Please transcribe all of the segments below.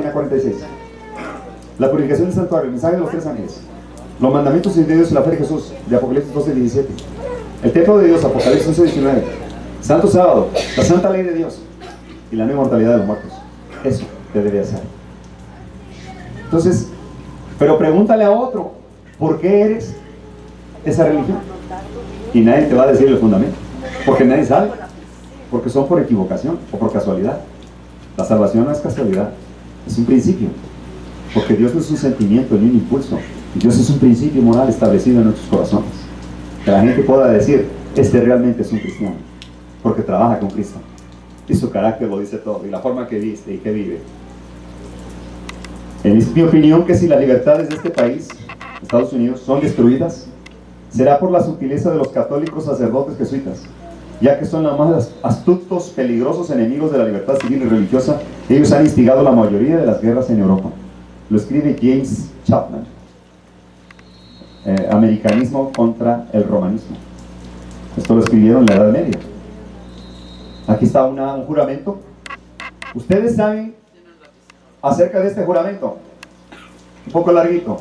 46. La purificación del santuario, el mensaje de los 3 ángeles, los mandamientos de Dios y la fe de Jesús, de Apocalipsis 12:17. El templo de Dios, Apocalipsis 11:19. Santo sábado, la santa ley de Dios y la no inmortalidad de los muertos. Eso te debe hacer. Entonces, pero pregúntale a otro, ¿por qué eres esa religión? Y nadie te va a decir el fundamento, porque nadie sabe, porque son por equivocación o por casualidad. La salvación no es casualidad, es un principio, porque Dios no es un sentimiento ni un impulso, Dios es un principio moral establecido en nuestros corazones, que la gente pueda decir, este realmente es un cristiano, porque trabaja con Cristo, y su carácter lo dice todo, y la forma que viste y que vive. Es mi opinión que si las libertades de este país, Estados Unidos, son destruidas, será por la sutileza de los católicos sacerdotes jesuitas, ya que son los más astutos, peligrosos enemigos de la libertad civil y religiosa. Ellos han instigado la mayoría de las guerras en Europa. Lo escribe James Chapman. Americanismo contra el romanismo. Esto lo escribieron en la Edad Media. Aquí está un juramento. Ustedes saben acerca de este juramento, un poco larguito.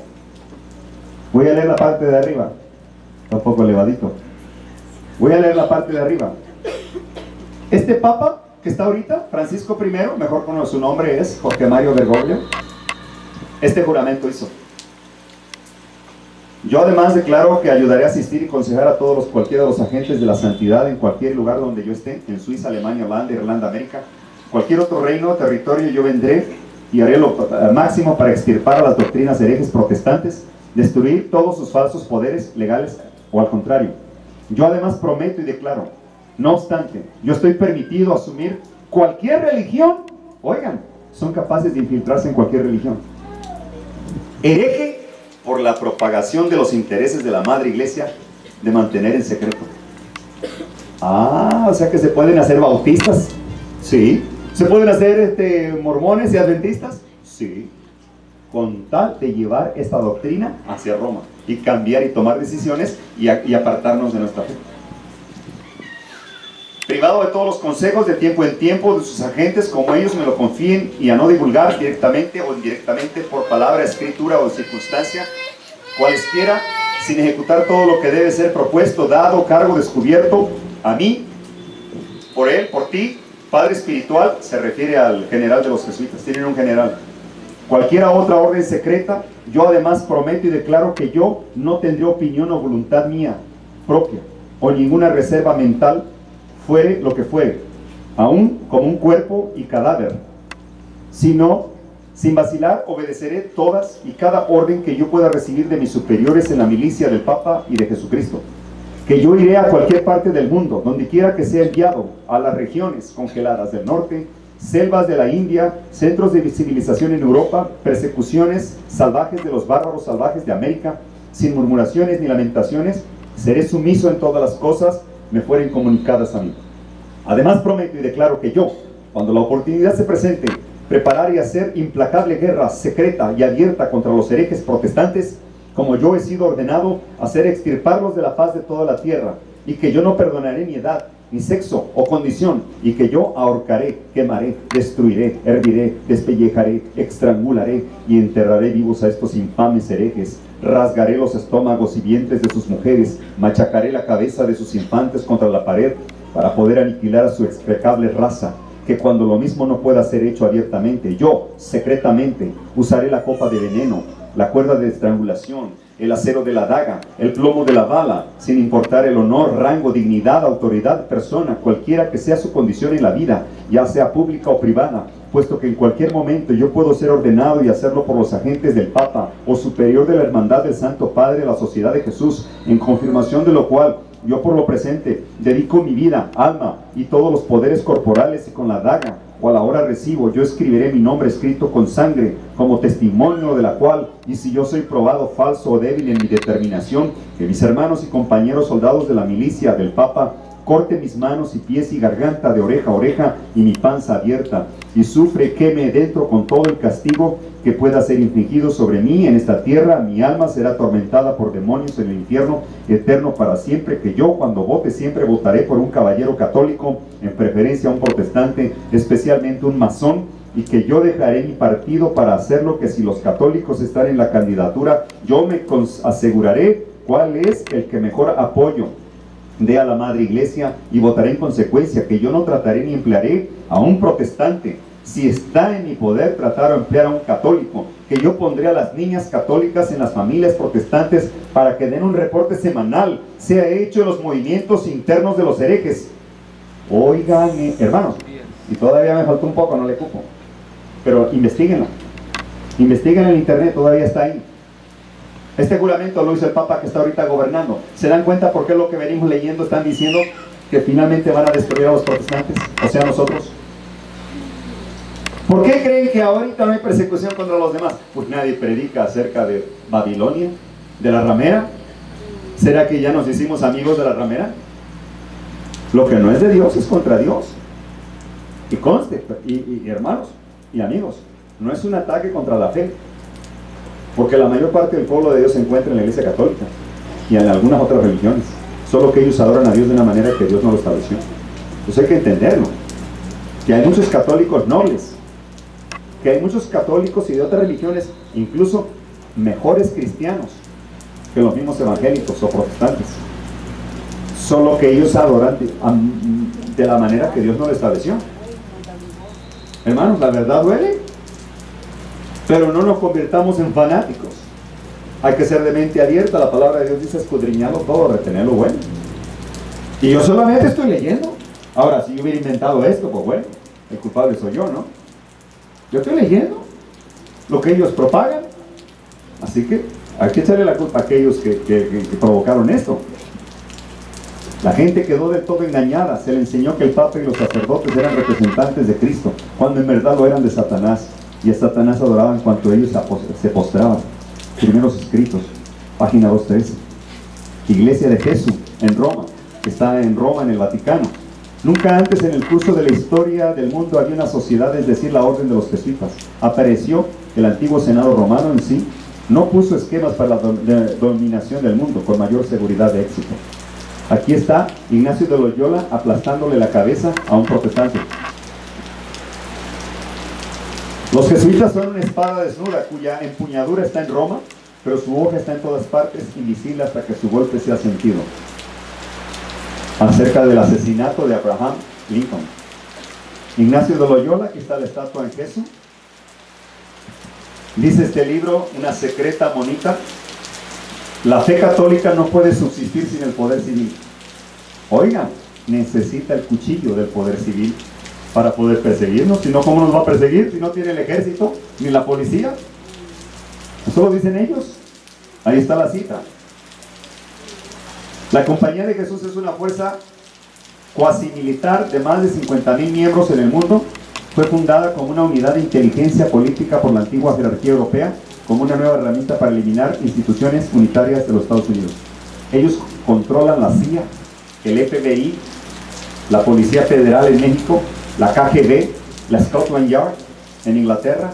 Voy a leer la parte de arriba, un poco elevadito. Voy a leer la parte de arriba. Este papa que está ahorita, Francisco I, mejor conocido, su nombre es Jorge Mario Bergoglio. Este juramento hizo: yo además declaro que ayudaré a asistir y aconsejar a todos cualquiera de los agentes de la santidad en cualquier lugar donde yo esté, en Suiza, Alemania, Holanda, Irlanda, América, cualquier otro reino o territorio. Yo vendré y haré lo máximo para extirpar a las doctrinas herejes protestantes, destruir todos sus falsos poderes legales o al contrario. Yo además prometo y declaro, no obstante, yo estoy permitido asumir cualquier religión. Oigan, son capaces de infiltrarse en cualquier religión. Hereje por la propagación de los intereses de la madre iglesia de mantener en secreto. O sea que se pueden hacer bautistas. Sí. ¿Se pueden hacer mormones y adventistas? Sí. Con tal de llevar esta doctrina hacia Roma y cambiar y tomar decisiones y apartarnos de nuestra fe. Privado de todos los consejos de tiempo en tiempo de sus agentes, como ellos me lo confíen, y a no divulgar directamente o indirectamente por palabra, escritura o circunstancia, cualesquiera, sin ejecutar todo lo que debe ser propuesto, dado, cargo, descubierto, a mí, por él, por ti, Padre espiritual. Se refiere al general de los jesuitas, tienen un general. Cualquiera otra orden secreta, yo además prometo y declaro que yo no tendré opinión o voluntad mía propia, o ninguna reserva mental, fuere lo que fuere, aún como un cuerpo y cadáver, sino, sin vacilar, obedeceré todas y cada orden que yo pueda recibir de mis superiores en la milicia del Papa y de Jesucristo, que yo iré a cualquier parte del mundo, donde quiera que sea enviado, a las regiones congeladas del norte, selvas de la India, centros de civilización en Europa, persecuciones salvajes de los bárbaros salvajes de América, sin murmuraciones ni lamentaciones. Seré sumiso en todas las cosas me fueren comunicadas a mí. Además prometo y declaro que yo, cuando la oportunidad se presente, preparar y hacer implacable guerra secreta y abierta contra los herejes protestantes, como yo he sido ordenado, hacer extirparlos de la faz de toda la tierra, y que yo no perdonaré ni edad, ni sexo o condición, y que yo ahorcaré, quemaré, destruiré, herviré, despellejaré, estrangularé y enterraré vivos a estos infames herejes. Rasgaré los estómagos y vientres de sus mujeres, machacaré la cabeza de sus infantes contra la pared, para poder aniquilar a su execrable raza, que cuando lo mismo no pueda ser hecho abiertamente, yo, secretamente, usaré la copa de veneno, la cuerda de estrangulación, el acero de la daga, el plomo de la bala, sin importar el honor, rango, dignidad, autoridad, persona, cualquiera que sea su condición en la vida, ya sea pública o privada, puesto que en cualquier momento yo puedo ser ordenado y hacerlo por los agentes del Papa o superior de la Hermandad del Santo Padre de la Sociedad de Jesús, en confirmación de lo cual yo por lo presente dedico mi vida, alma y todos los poderes corporales, y con la daga o a la hora recibo, yo escribiré mi nombre escrito con sangre, como testimonio de la cual, y si yo soy probado falso o débil en mi determinación, que mis hermanos y compañeros soldados de la milicia del Papa corte mis manos y pies y garganta de oreja a oreja y mi panza abierta, y sufre, queme dentro con todo el castigo que pueda ser infligido sobre mí en esta tierra. Mi alma será atormentada por demonios en el infierno eterno para siempre, que yo cuando vote siempre votaré por un caballero católico, en preferencia a un protestante, especialmente un masón, y que yo dejaré mi partido para hacerlo, que si los católicos están en la candidatura, yo me aseguraré cuál es el que mejor apoyo dé a la Madre Iglesia y votaré en consecuencia, que yo no trataré ni emplearé a un protestante. Si está en mi poder tratar o emplear a un católico, que yo pondré a las niñas católicas en las familias protestantes para que den un reporte semanal, sea hecho en los movimientos internos de los herejes. Oigan, hermanos, y todavía me faltó un poco, no le cupo, pero investiguenlo, investiguen en internet, todavía está ahí. Este juramento lo hizo el Papa que está ahorita gobernando. ¿Se dan cuenta por qué lo que venimos leyendo están diciendo que finalmente van a destruir a los protestantes? O sea, nosotros. ¿Por qué creen que ahorita no hay persecución contra los demás? Pues nadie predica acerca de Babilonia, de la ramera. ¿Será que ya nos hicimos amigos de la ramera? Lo que no es de Dios es contra Dios. Y conste, y hermanos y amigos, no es un ataque contra la fe, porque la mayor parte del pueblo de Dios se encuentra en la Iglesia Católica y en algunas otras religiones, solo que ellos adoran a Dios de una manera que Dios no lo estableció. Entonces hay que entenderlo, que hay muchos católicos nobles, que hay muchos católicos y de otras religiones, incluso mejores cristianos que los mismos evangélicos o protestantes, solo que ellos adoran de la manera que Dios no lo estableció. Hermanos, la verdad duele, pero no nos convirtamos en fanáticos. Hay que ser de mente abierta. La palabra de Dios dice escudriñarlo todo, retener lo bueno. Y yo solamente estoy leyendo. Ahora, si yo hubiera inventado esto, pues bueno, el culpable soy yo, ¿no? Yo estoy leyendo lo que ellos propagan. Así que hay que echarle la culpa a aquellos que provocaron esto. La gente quedó del todo engañada. Se le enseñó que el Papa y los sacerdotes eran representantes de Cristo, cuando en verdad lo eran de Satanás. Y a Satanás adoraban cuanto ellos se postraban. Primeros escritos, página 213. Iglesia de Jesús en Roma, que está en Roma, en el Vaticano. Nunca antes en el curso de la historia del mundo había una sociedad, es decir, la orden de los jesuitas. Apareció el antiguo Senado romano en sí, no puso esquemas para la dominación del mundo con mayor seguridad de éxito. Aquí está Ignacio de Loyola aplastándole la cabeza a un protestante. Los jesuitas son una espada desnuda cuya empuñadura está en Roma, pero su hoja está en todas partes, invisible hasta que su golpe sea sentido. Acerca del asesinato de Abraham Lincoln. Ignacio de Loyola, aquí está la estatua en Jesús. Dice este libro, una secreta monita: la fe católica no puede subsistir sin el poder civil. Oigan, necesita el cuchillo del poder civil para poder perseguirnos. Si no, ¿cómo nos va a perseguir? Si no tiene el ejército ni la policía. Eso lo dicen ellos. Ahí está la cita. La Compañía de Jesús es una fuerza cuasi militar de más de 50,000 miembros en el mundo. Fue fundada como una unidad de inteligencia política por la antigua jerarquía europea, como una nueva herramienta para eliminar instituciones unitarias de los Estados Unidos. Ellos controlan la CIA, el FBI, la Policía Federal en México, la KGB, la Scotland Yard en Inglaterra.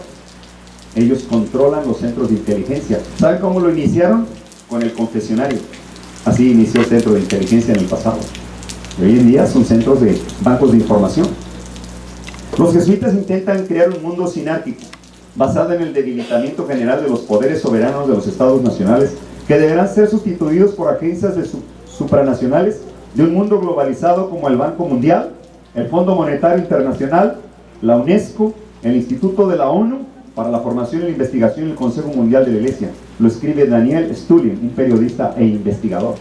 Ellos controlan los centros de inteligencia. ¿Saben cómo lo iniciaron? Con el confesionario. Así inició el centro de inteligencia en el pasado. Hoy en día son centros de bancos de información. Los jesuitas intentan crear un mundo sinárquico, basado en el debilitamiento general de los poderes soberanos de los estados nacionales, que deberán ser sustituidos por agencias supranacionales de un mundo globalizado como el Banco Mundial, el Fondo Monetario Internacional, la UNESCO, el Instituto de la ONU para la Formación y la Investigación y el Consejo Mundial de la Iglesia. Lo escribe Daniel Stulin, un periodista e investigador.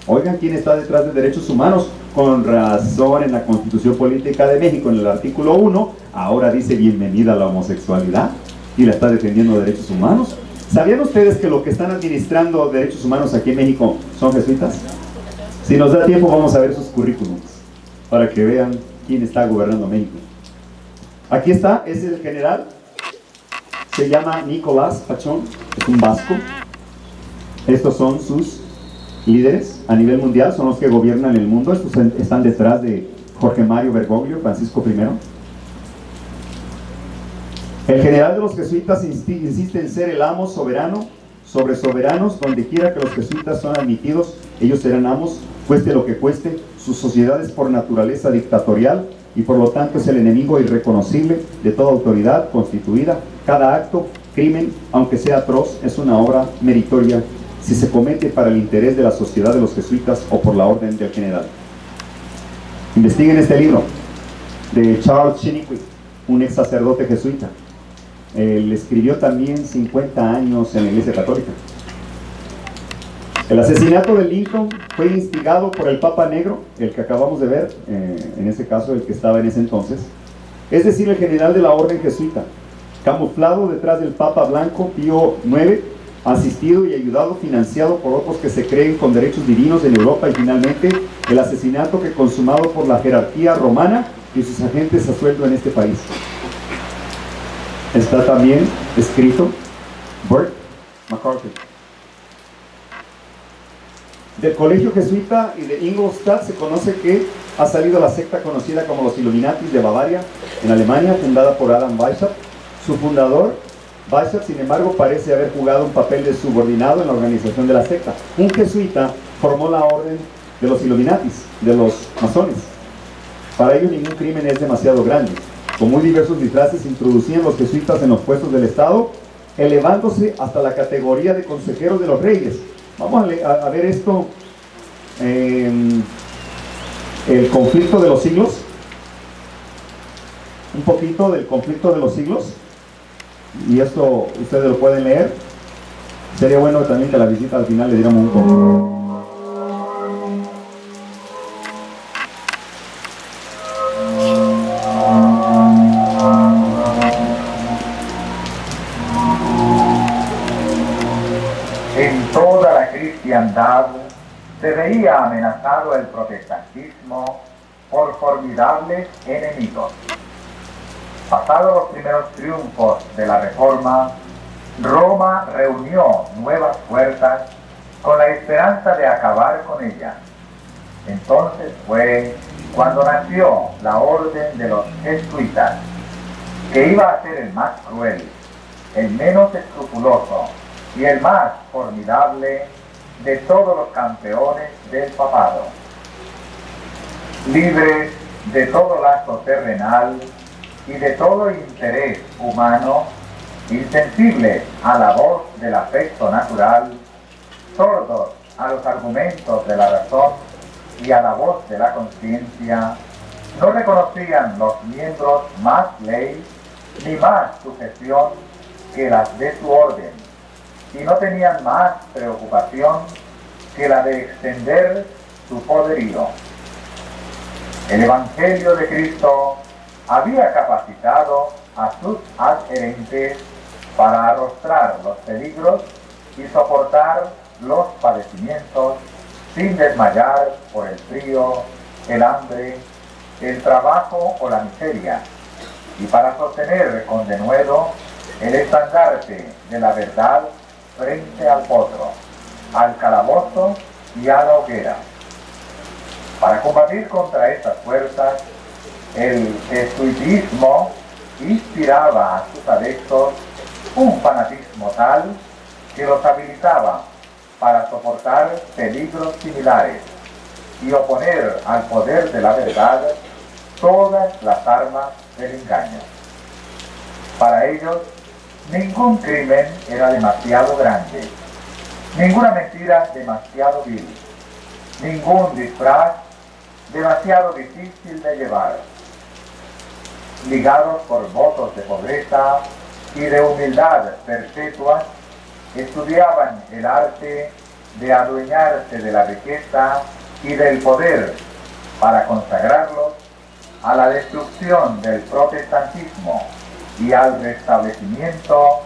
Oigan, ¿quién está detrás de derechos humanos? Con razón, en la Constitución Política de México, en el artículo 1, ahora dice bienvenida a la homosexualidad y la está defendiendo derechos humanos. ¿Sabían ustedes que lo que están administrando derechos humanos aquí en México son jesuitas? Si nos da tiempo vamos a ver sus currículums para que vean quién está gobernando México. Aquí está, es el general, se llama Nicolás Pachón, es un vasco. Estos son sus líderes a nivel mundial, son los que gobiernan el mundo. Estos están detrás de Jorge Mario Bergoglio, Francisco I. El general de los jesuitas insiste en ser el amo soberano sobre soberanos. Donde quiera que los jesuitas son admitidos, ellos serán amos, cueste lo que cueste. Su sociedad es por naturaleza dictatorial, y por lo tanto es el enemigo irreconocible de toda autoridad constituida. Cada acto, crimen, aunque sea atroz, es una obra meritoria si se comete para el interés de la sociedad de los jesuitas o por la orden del general. Investiguen este libro de Charles Chiniquy, un ex sacerdote jesuita. Él escribió también 50 años en la Iglesia Católica. El asesinato de Lincoln fue instigado por el Papa Negro, el que acabamos de ver, en ese caso el que estaba en ese entonces, es decir, el general de la orden jesuita, camuflado detrás del Papa Blanco Pío IX, asistido y ayudado, financiado por otros que se creen con derechos divinos en Europa, y finalmente el asesinato que consumado por la jerarquía romana y sus agentes a sueldo en este país. Está también escrito Burt McCarthy. Del colegio jesuita y de Ingolstadt se conoce que ha salido la secta conocida como los Illuminatis de Bavaria, en Alemania, fundada por Adam Weishaupt. Su fundador, Weishaupt, sin embargo, parece haber jugado un papel de subordinado en la organización de la secta. Un jesuita formó la orden de los Illuminatis, de los masones. Para ellos ningún crimen es demasiado grande. Con muy diversos disfraces introducían los jesuitas en los puestos del Estado, elevándose hasta la categoría de consejeros de los reyes. Vamos a ver esto, el conflicto de los siglos, un poquito del conflicto de los siglos, y esto ustedes lo pueden leer. Sería bueno también que a la visita al final le diéramos un poco. Se veía amenazado el protestantismo por formidables enemigos. Pasados los primeros triunfos de la Reforma, Roma reunió nuevas fuerzas con la esperanza de acabar con ella. Entonces fue cuando nació la orden de los jesuitas, que iba a ser el más cruel, el menos escrupuloso y el más formidable de todos los campeones del papado. Libres de todo lazo terrenal y de todo interés humano, insensibles a la voz del afecto natural, sordos a los argumentos de la razón y a la voz de la conciencia, no reconocían los miembros más ley ni más sujeción que las de su orden, y no tenían más preocupación que la de extender su poderío. El Evangelio de Cristo había capacitado a sus adherentes para arrostrar los peligros y soportar los padecimientos sin desmayar por el frío, el hambre, el trabajo o la miseria, y para sostener con denuedo el estandarte de la verdad frente al potro, al calabozo y a la hoguera. Para combatir contra estas fuerzas, el jesuitismo inspiraba a sus adeptos un fanatismo tal que los habilitaba para soportar peligros similares y oponer al poder de la verdad todas las armas del engaño. Para ellos, ningún crimen era demasiado grande, ninguna mentira demasiado vil, ningún disfraz demasiado difícil de llevar. Ligados por votos de pobreza y de humildad perpetua, estudiaban el arte de adueñarse de la riqueza y del poder para consagrarlos a la destrucción del protestantismo y al restablecimiento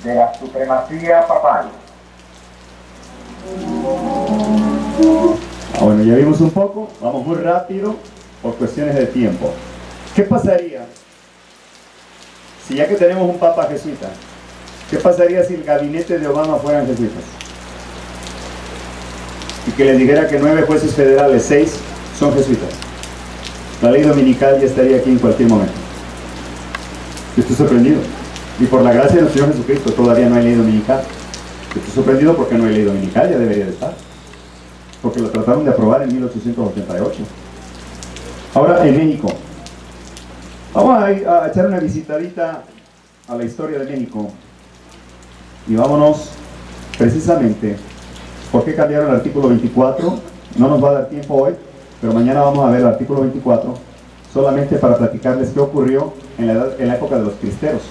de la supremacía papal. Bueno, ya vimos un poco, vamos muy rápido por cuestiones de tiempo. ¿Qué pasaría si, ya que tenemos un papa jesuita, qué pasaría si el gabinete de Obama fueran jesuitas? Y que les dijera que 9 jueces federales, 6 son jesuitas. La ley dominical ya estaría aquí en cualquier momento. Yo estoy sorprendido. Y por la gracia de nuestro Señor Jesucristo todavía no hay ley dominical. Yo estoy sorprendido porque no hay ley dominical, ya debería de estar. Porque lo trataron de aprobar en 1888. Ahora, en México, Vamos a echar una visitadita a la historia de México y vámonos precisamente por qué cambiaron el artículo 24. No nos va a dar tiempo hoy, pero mañana vamos a ver el artículo 24 solamente para platicarles qué ocurrió en la época de los cristeros.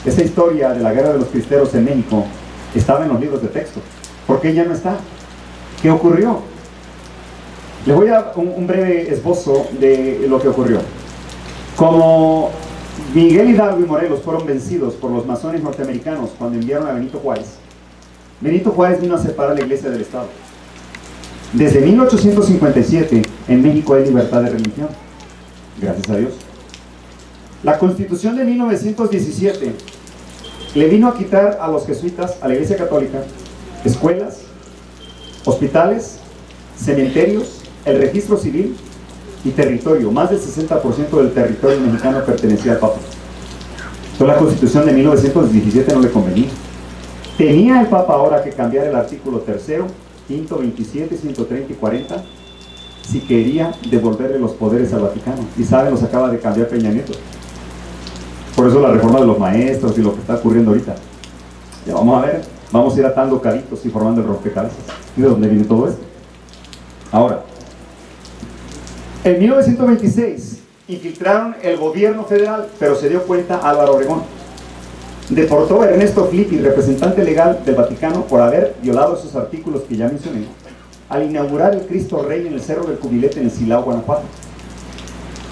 Esa historia de la guerra de los cristeros en México estaba en los libros de texto. ¿Por qué ya no está? ¿Qué ocurrió? Les voy a dar un breve esbozo de lo que ocurrió. Como Miguel Hidalgo y Morelos fueron vencidos por los masones norteamericanos cuando enviaron a Benito Juárez vino a separar la iglesia del Estado. Desde 1857 en México hay libertad de religión, gracias a Dios. La Constitución de 1917 le vino a quitar a los jesuitas, a la Iglesia Católica, escuelas, hospitales, cementerios, el registro civil y territorio. Más del 60% del territorio mexicano pertenecía al Papa. Entonces la Constitución de 1917 no le convenía. Tenía el Papa ahora que cambiar el artículo 3º, 5º, 27, 130 y 40 si quería devolverle los poderes al Vaticano. Y saben, los acaba de cambiar Peña Nieto. Por eso la reforma de los maestros y lo que está ocurriendo ahorita. Ya vamos a ver, vamos a ir atando cabitos y formando el rompecabezas. ¿Y de dónde viene todo esto? Ahora, en 1926 infiltraron el gobierno federal, pero se dio cuenta Álvaro Obregón. Deportó a Ernesto Flippi, representante legal del Vaticano, por haber violado esos artículos que ya mencioné, al inaugurar el Cristo Rey en el Cerro del Cubilete en el Silao, Guanajuato.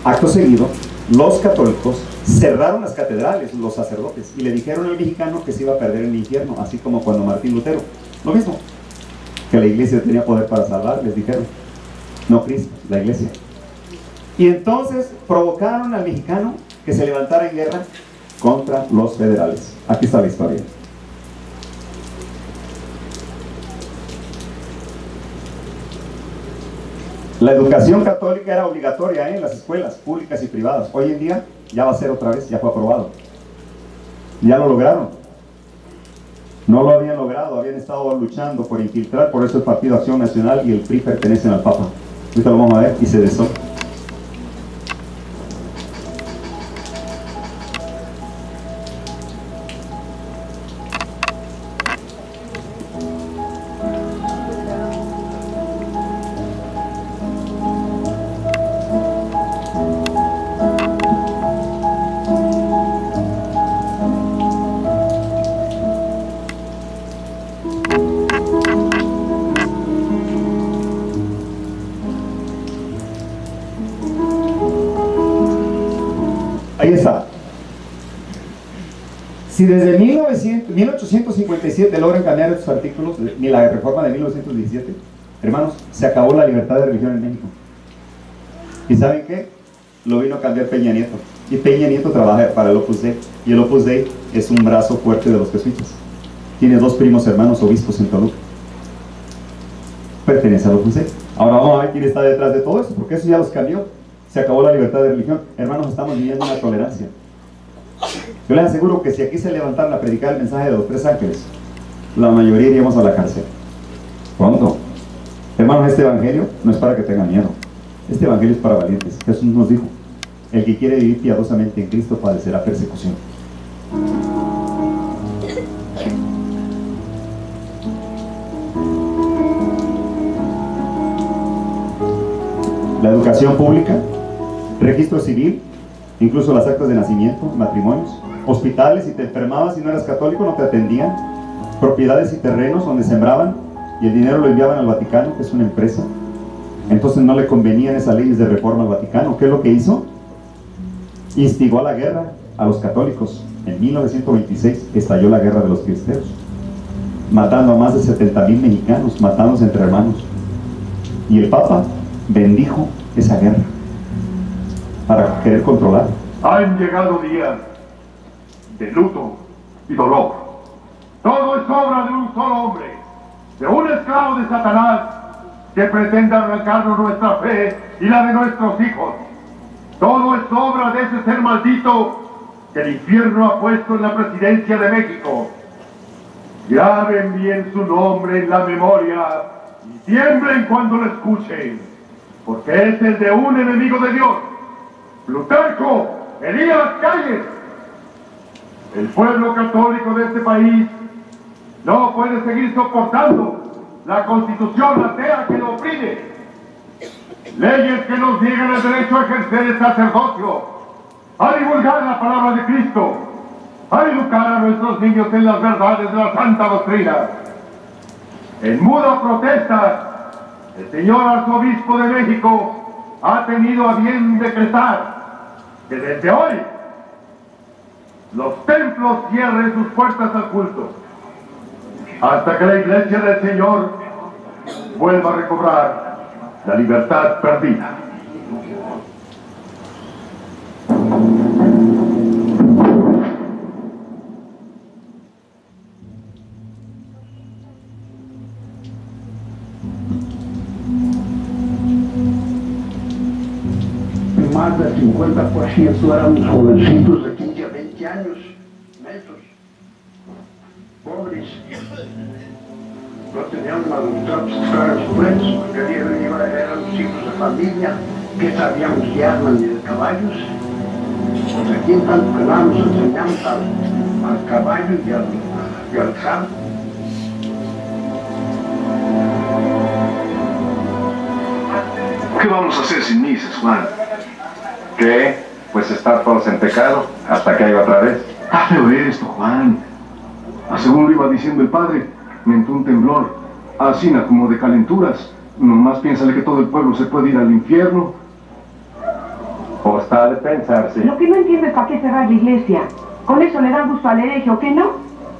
Acto seguido, los católicos cerraron las catedrales, los sacerdotes, y le dijeron al mexicano que se iba a perder en el infierno, así como cuando Martín Lutero. Lo mismo, que la iglesia tenía poder para salvar, les dijeron. No Cristo, la iglesia. Y entonces provocaron al mexicano que se levantara en guerra contra los federales. Aquí está la historia. La educación católica era obligatoria en las escuelas públicas y privadas. Hoy en día ya va a ser otra vez, ya fue aprobado. Ya lo lograron. No lo habían logrado, habían estado luchando por infiltrar, por eso el Partido Acción Nacional y el PRI pertenecen al Papa. Ahorita lo vamos a ver y se desó. Ahí está. Si desde 1857 logran cambiar estos artículos, ni la reforma de 1917, hermanos, se acabó la libertad de religión en México. ¿Y saben qué? Lo vino a cambiar Peña Nieto. Y Peña Nieto trabaja para el Opus Dei. Y el Opus Dei es un brazo fuerte de los jesuitas. Tiene dos primos hermanos obispos en Toluca. Pertenece al Opus Dei. Ahora vamos a ver quién está detrás de todo eso, porque eso ya los cambió. Se acabó la libertad de religión. Hermanos, estamos viviendo una tolerancia. Yo les aseguro que si aquí se levantaran a predicar el mensaje de los tres ángeles, la mayoría iríamos a la cárcel. Pronto. Hermanos, este evangelio no es para que tengan miedo. Este evangelio es para valientes. Jesús nos dijo: el que quiere vivir piadosamente en Cristo padecerá persecución. La educación pública, registro civil, incluso las actas de nacimiento, matrimonios, hospitales, si te enfermabas y no eras católico no te atendían, propiedades y terrenos donde sembraban y el dinero lo enviaban al Vaticano, que es una empresa. Entonces no le convenían esas leyes de reforma al Vaticano. ¿Qué es lo que hizo? Instigó a la guerra a los católicos. En 1926 estalló la guerra de los cristeros, matando a más de 70,000 mexicanos, matándose entre hermanos. Y el Papa bendijo esa guerra para querer controlar. Han llegado días de luto y dolor. Todo es obra de un solo hombre, de un esclavo de Satanás que pretende arrancarnos nuestra fe y la de nuestros hijos. Todo es obra de ese ser maldito que el infierno ha puesto en la presidencia de México. Graben bien su nombre en la memoria y tiemblen cuando lo escuchen, porque es el de un enemigo de Dios, Plutarco venid a las calles. El pueblo católico de este país no puede seguir soportando la constitución atea que lo oprime. Leyes que nos niegan el derecho a ejercer el sacerdocio, a divulgar la palabra de Cristo, a educar a nuestros niños en las verdades de la santa doctrina. En muda protesta, el señor arzobispo de México ha tenido a bien decretar que desde hoy los templos cierren sus puertas al culto, hasta que la iglesia del Señor vuelva a recobrar la libertad perdida. Más del 50% eran jovencitos de 15 a 20 años, mensos, pobres. No tenían la voluntad de estar en su friends, porque eran los hijos de familia, que sabíamos de armas ni de caballos. Pues aquí en tanto que nada nos enseñamos al caballo y al carro. ¿Qué vamos a hacer sin misas, Juan? ¿Qué? Pues estar todos en pecado hasta que haya otra vez. Está feo esto, Juan. Según lo iba diciendo el padre, me entró un temblor, así como de calenturas. Nomás piénsale que todo el pueblo se puede ir al infierno. O está de pensarse. Lo que no entiendo es para qué cerrar la iglesia. ¿Con eso le dan gusto al hereje o qué no?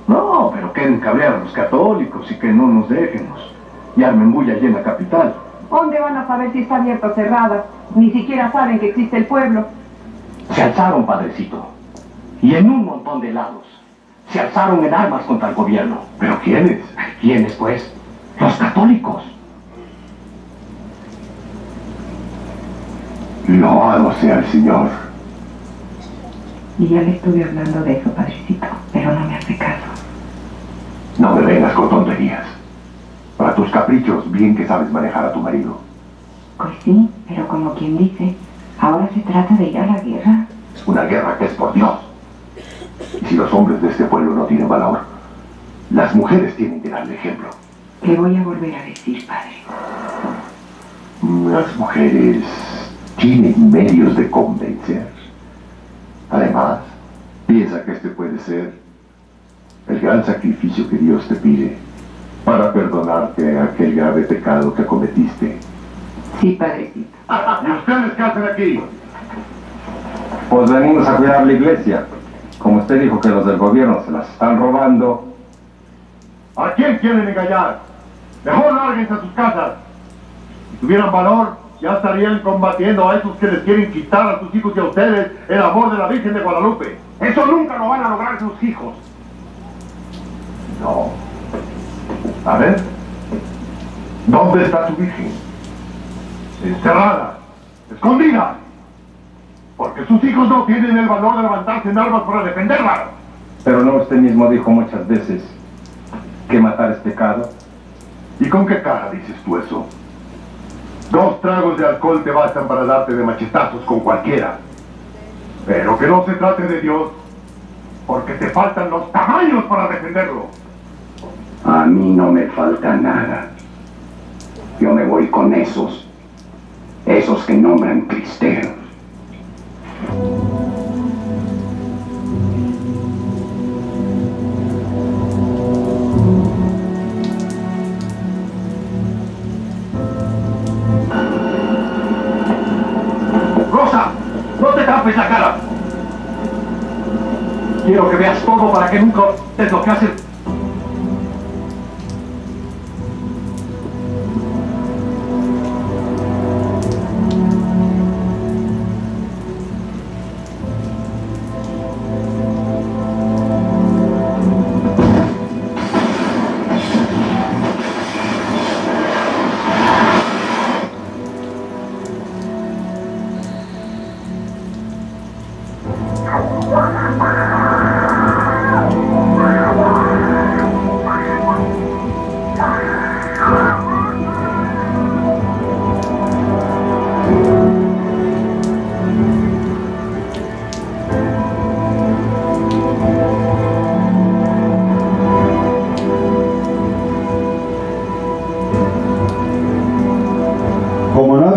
No, pero quieren cabrear a los católicos y que no nos dejemos. Y armen bulla allí en la capital. ¿Dónde van a saber si está abierta o cerrada? Ni siquiera saben que existe el pueblo. Se alzaron, padrecito. Y en un montón de lados. Se alzaron en armas contra el gobierno. ¿Pero quiénes? ¿Quiénes, pues? Los católicos. Loado sea el Señor. Y ya le estuve hablando de eso, padrecito, pero no me hace caso. No me vengas con tonterías. Para tus caprichos, bien que sabes manejar a tu marido. Pues sí, pero como quien dice, ahora se trata de ir a la guerra. Una guerra que es por Dios. Y si los hombres de este pueblo no tienen valor, las mujeres tienen que darle ejemplo. ¿Qué voy a volver a decir, padre? Las mujeres tienen medios de convencer. Además, piensa que este puede ser el gran sacrificio que Dios te pide para perdonarte aquel grave pecado que cometiste. Sí, padrecito. ¿Y ustedes qué hacen aquí? Pues venimos a cuidar la iglesia. Como usted dijo que los del gobierno se las están robando. ¿A quién quieren engañar? Mejor lárguense a sus casas. Si tuvieran valor, ya estarían combatiendo a esos que les quieren quitar a sus hijos y a ustedes el amor de la Virgen de Guadalupe. Eso nunca lo van a lograr sus hijos. No. A ver, ¿dónde está tu Virgen? Encerrada, escondida. Porque sus hijos no tienen el valor de levantarse en armas para defenderla. Pero no, usted mismo dijo muchas veces que matar es pecado. ¿Y con qué cara dices tú eso? 2 tragos de alcohol te bastan para darte de machetazos con cualquiera. Pero que no se trate de Dios, porque te faltan los tamaños para defenderlo. A mí no me falta nada. Yo me voy con esos que nombran cristeros. ¡Rosa! ¡No te tapes la cara! Quiero que veas todo para que nunca te lo que haces.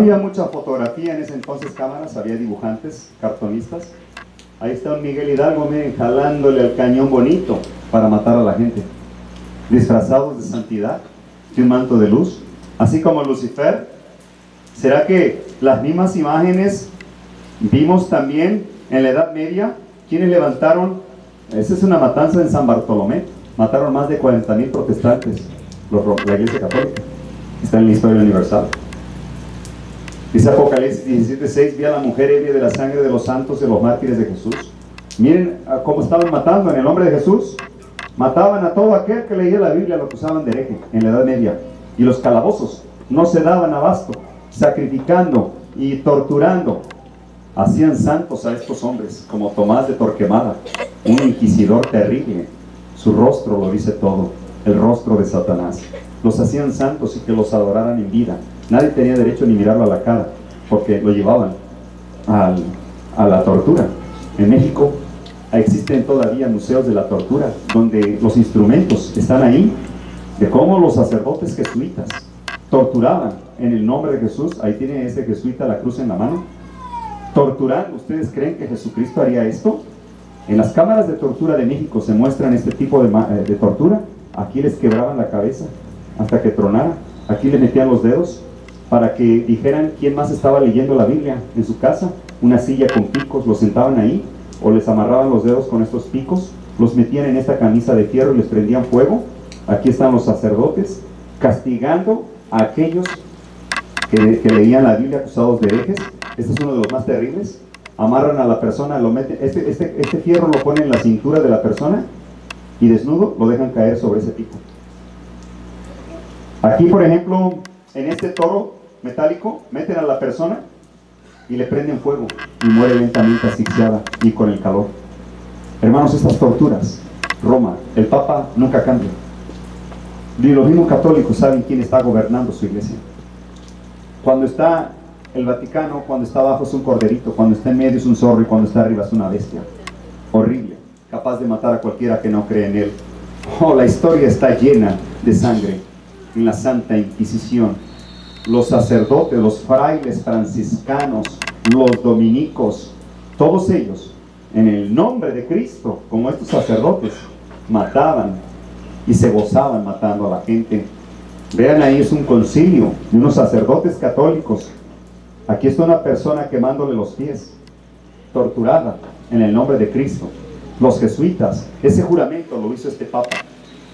había mucha fotografía en ese entonces, cámaras, había dibujantes, cartonistas. Ahí está un Miguel Hidalgo, miren, jalándole al cañón bonito para matar a la gente, disfrazados de santidad, de un manto de luz, así como Lucifer. ¿Será que las mismas imágenes vimos también en la Edad Media? ¿Quiénes levantaron? Esa es una matanza en San Bartolomé. Mataron más de 40,000 protestantes, la Iglesia Católica. Está en la historia universal. Dice Apocalipsis 17:6, vi a la mujer ebria de la sangre de los santos, de los mártires de Jesús. Miren cómo estaban matando en el nombre de Jesús. Mataban a todo aquel que leía la Biblia, lo acusaban de hereje en la Edad Media. Y los calabozos no se daban abasto, sacrificando y torturando. Hacían santos a estos hombres, como Tomás de Torquemada, un inquisidor terrible. Su rostro lo dice todo, el rostro de Satanás. Los hacían santos y que los adoraran en vida. Nadie tenía derecho ni mirarlo a la cara, porque lo llevaban a la tortura. En México existen todavía museos de la tortura, donde los instrumentos están ahí, de cómo los sacerdotes jesuitas torturaban en el nombre de Jesús. Ahí tiene ese jesuita la cruz en la mano, torturando. ¿Ustedes creen que Jesucristo haría esto? En las cámaras de tortura de México se muestran este tipo de tortura. Aquí les quebraban la cabeza hasta que tronara. Aquí les metían los dedos para que dijeran quién más estaba leyendo la Biblia en su casa. Una silla con picos, los sentaban ahí, o les amarraban los dedos con estos picos, los metían en esta camisa de fierro y les prendían fuego. Aquí están los sacerdotes castigando a aquellos que leían la Biblia acusados de herejes. Este es uno de los más terribles. Amarran a la persona, lo meten, este fierro lo ponen en la cintura de la persona y desnudo lo dejan caer sobre ese pico. Aquí, por ejemplo, en este toro metálico, meten a la persona y le prenden fuego y muere lentamente asfixiada y con el calor. Hermanos, estas torturas, Roma, el Papa nunca cambia. Y los mismos católicos saben quién está gobernando su iglesia. Cuando está el Vaticano, cuando está abajo es un corderito, cuando está en medio es un zorro y cuando está arriba es una bestia horrible, capaz de matar a cualquiera que no cree en él. Oh, la historia está llena de sangre en la Santa Inquisición. Los sacerdotes, los frailes franciscanos, los dominicos, todos ellos, en el nombre de Cristo, como estos sacerdotes, mataban y se gozaban matando a la gente. Vean, ahí es un concilio de unos sacerdotes católicos. Aquí está una persona quemándole los pies, torturada en el nombre de Cristo. Los jesuitas, ese juramento lo hizo este Papa.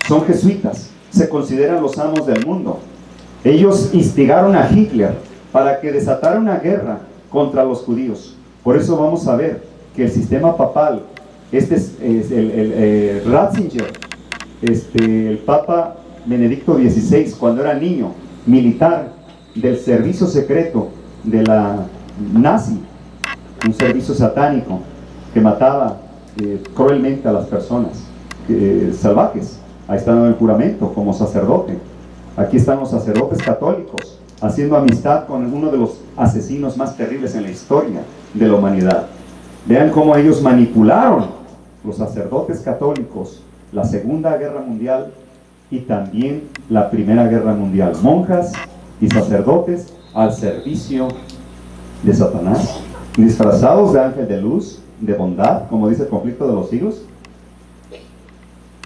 Son jesuitas, se consideran los amos del mundo. Ellos instigaron a Hitler para que desatara una guerra contra los judíos. Por eso vamos a ver que el sistema papal, este es el Ratzinger, el Papa Benedicto XVI, cuando era niño, militar del servicio secreto de la nazi, un servicio satánico que mataba cruelmente a las personas salvajes. Ahí está en el juramento como sacerdote. Aquí están los sacerdotes católicos haciendo amistad con uno de los asesinos más terribles en la historia de la humanidad. Vean cómo ellos manipularon, los sacerdotes católicos, la Segunda Guerra Mundial y también la Primera Guerra Mundial. Monjas y sacerdotes al servicio de Satanás, disfrazados de ángel de luz, de bondad, como dice el conflicto de los siglos.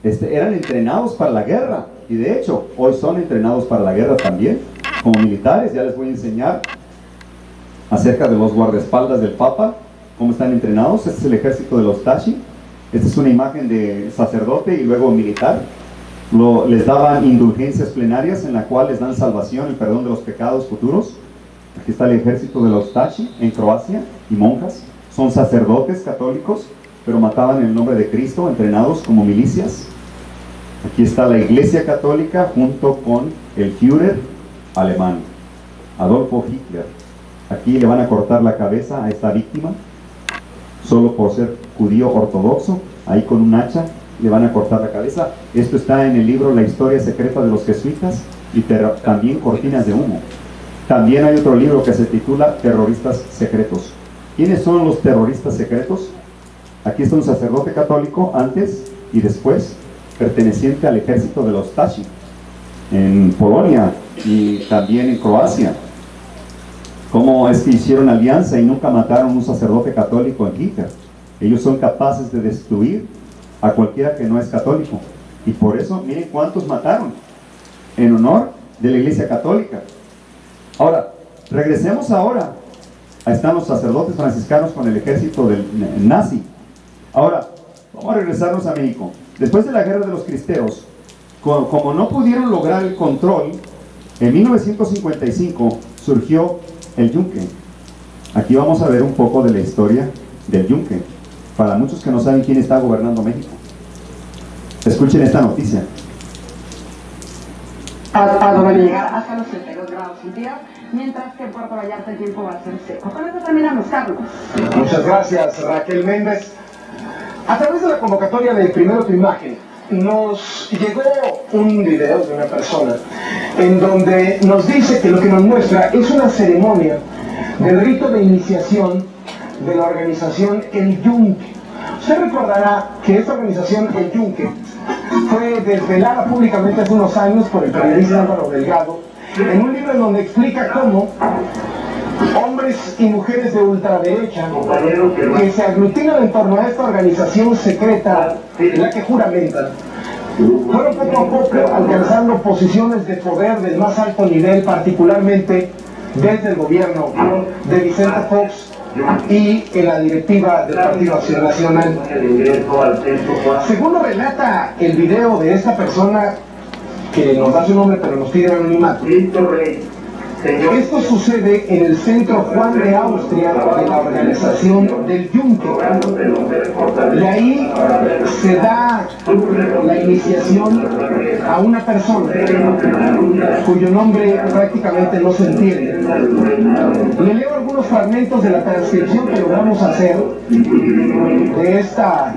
Eran entrenados para la guerra, y de hecho hoy son entrenados para la guerra también como militares. Ya les voy a enseñar acerca de los guardaespaldas del Papa, cómo están entrenados. Este es el ejército de los Tashi. Esta es una imagen de sacerdote y luego militar. Les daban indulgencias plenarias en la cual les dan salvación, el perdón de los pecados futuros. Aquí está el ejército de los Tashi en Croacia, y monjas. Son sacerdotes católicos, pero mataban en el nombre de Cristo, entrenados como milicias. Aquí está la Iglesia Católica junto con el Führer alemán, Adolfo Hitler. Aquí le van a cortar la cabeza a esta víctima, solo por ser judío ortodoxo. Ahí con un hacha le van a cortar la cabeza. Esto está en el libro La Historia Secreta de los Jesuitas, y también Cortinas de Humo. También hay otro libro que se titula Terroristas Secretos. ¿Quiénes son los terroristas secretos? Aquí está un sacerdote católico antes y después, perteneciente al ejército de los Tashi en Polonia y también en Croacia. ¿Cómo es que hicieron alianza y nunca mataron a un sacerdote católico en Hitler? Ellos son capaces de destruir a cualquiera que no es católico. Y por eso, miren cuántos mataron en honor de la Iglesia Católica. Ahora, regresemos ahora. Ahí están los sacerdotes franciscanos con el ejército del nazi. Ahora, vamos a regresarnos a México. Después de la guerra de los cristeros, como no pudieron lograr el control, en 1955 surgió el Yunque. Aquí vamos a ver un poco de la historia del Yunque, para muchos que no saben quién está gobernando México. Escuchen esta noticia. Donde va a llegar hasta los 32 grados centígrados, mientras que en Puerto Vallarta el tiempo va a ser seco. Con esto terminamos, Carlos. Muchas gracias, Raquel Méndez. A través de la convocatoria de Primero Tu Imagen, nos llegó un video de una persona en donde nos dice que lo que nos muestra es una ceremonia del rito de iniciación de la organización El Yunque. Usted recordará que esta organización El Yunque fue desvelada públicamente hace unos años por el periodista Álvaro Delgado en un libro en donde explica cómo hombres y mujeres de ultraderecha que se aglutinan en torno a esta organización secreta, la que juramentan, fueron poco a poco alcanzando posiciones de poder del más alto nivel, particularmente desde el gobierno de Vicente Fox y en la directiva del Partido Acción Nacional. Según lo relata el video de esta persona, que nos da su nombre pero nos pide anonimato, esto sucede en el centro Juan de Austria de la organización del Yunque. De ahí se da la iniciación a una persona cuyo nombre prácticamente no se entiende. Le leo algunos fragmentos de la transcripción que logramos hacer de esta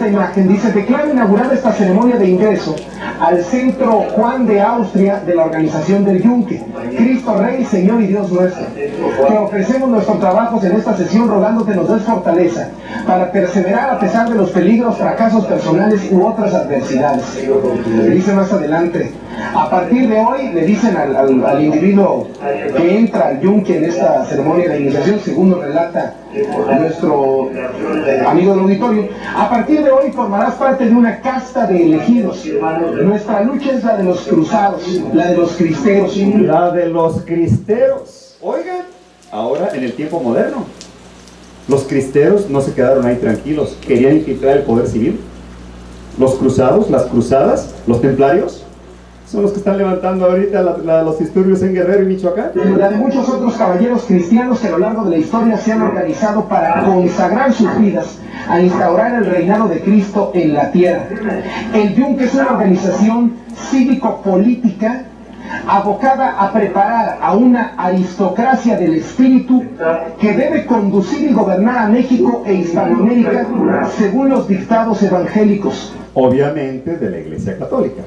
imagen. Dice: declaro inaugurada esta ceremonia de ingreso al centro Juan de Austria de la organización del Yunque. Cristo Rey, Señor y Dios nuestro, te ofrecemos nuestros trabajos en esta sesión rogándote nos des fortaleza para perseverar a pesar de los peligros, fracasos personales u otras adversidades. Le dice más adelante: a partir de hoy, le dicen al individuo que entra al Yunque en esta ceremonia de iniciación, según nos relata nuestro amigo del auditorio, a partir de hoy formarás parte de una casta de elegidos. Nuestra lucha es la de los cruzados, la de los cristeros. La de los cristeros. Oigan, ahora en el tiempo moderno, los cristeros no se quedaron ahí tranquilos, querían infiltrar el poder civil. Los cruzados, las cruzadas, los templarios, son los que están levantando ahorita los disturbios en Guerrero y Michoacán. La de muchos otros caballeros cristianos que a lo largo de la historia se han organizado para consagrar sus vidas a instaurar el reinado de Cristo en la tierra. El Yunque es una organización cívico-política abocada a preparar a una aristocracia del espíritu que debe conducir y gobernar a México e Hispanoamérica según los dictados evangélicos. Obviamente de la Iglesia Católica.